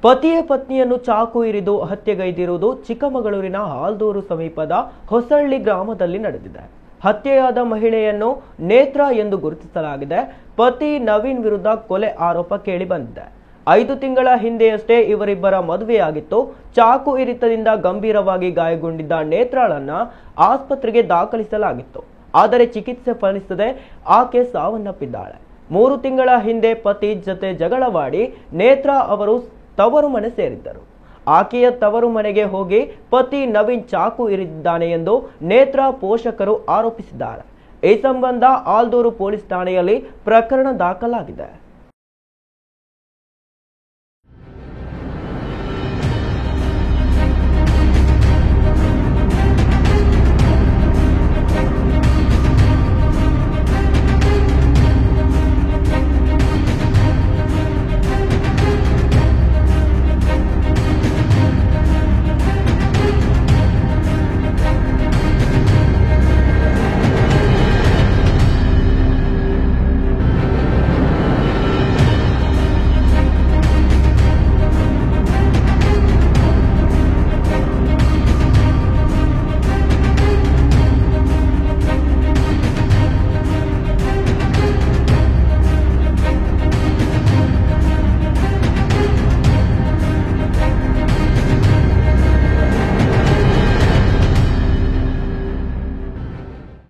ಪತಿಯ ಪತ್ನಿಯನ್ನು ಚಾಕು ಇರಿದು ಹತ್ಯೆಗೈದಿರುವುದು ಚಿಕ್ಕಮಗಳೂರಿನ ಆಲ್ದೂರು ಸಮೀಪದ ಹೊಸಳ್ಳಿ ಗ್ರಾಮದಲ್ಲಿ ನಡೆದಿದೆ. ಹತ್ಯೆಯಾದ ಮಹಿಳೆಯನ್ನು ನೇತ್ರ ಎಂದು ಗುರುತಿಸಲಾಗಿದೆ. ಪತಿ ನವೀನ್ ವಿರುದ್ಧ ಕೊಲೆ ಆರೋಪ ಕೇಳಿಬಂದಿದೆ. 5 ತಿಂಗಳ ಹಿಂದೆಯಷ್ಟೇ ಇವರಿಬ್ಬರ ಮದುವೆಯಾಗಿತ್ತು. ಚಾಕು ಇರಿತದಿಂದ ಗಂಭೀರವಾಗಿ ಗಾಯಗೊಂಡಿದ್ದ ನೇತ್ರಾಳನ್ನ ಆಸ್ಪತ್ರೆಗೆ ದಾಖಲಿಸಲಾಗಿತ್ತು. ಆದರೆ ಚಿಕಿತ್ಸೆ ಫಲಿಸದೆ ಆಕೆ ಸಾವನ್ನಪ್ಪಿದ್ದಾಳೆ. 3 ತಿಂಗಳ ಹಿಂದೆ ಪತಿ ಜೊತೆ ಜಗಳವಾಡಿ ನೇತ್ರಾ ಅವರು ತವರು ಮನೆ ಸೇರಿದ್ದರು. ಆಕೆಯ ತವರು ಮನೆಗೆ ಹೋಗಿ ಪತಿ ನವೀನ್ ಚಾಕು ಇರಿದಿದ್ದಾನೆ ಎಂದು ನೇತ್ರಾ ಪೋಷಕರು ಆರೋಪಿಸಿದ್ದಾರೆ. ಈ ಸಂಬಂಧ ಆಲ್ದೂರು ಪೊಲೀಸ್ ಠಾಣೆಯಲ್ಲಿ ಪ್ರಕರಣ ದಾಖಲಾಗಿದೆ.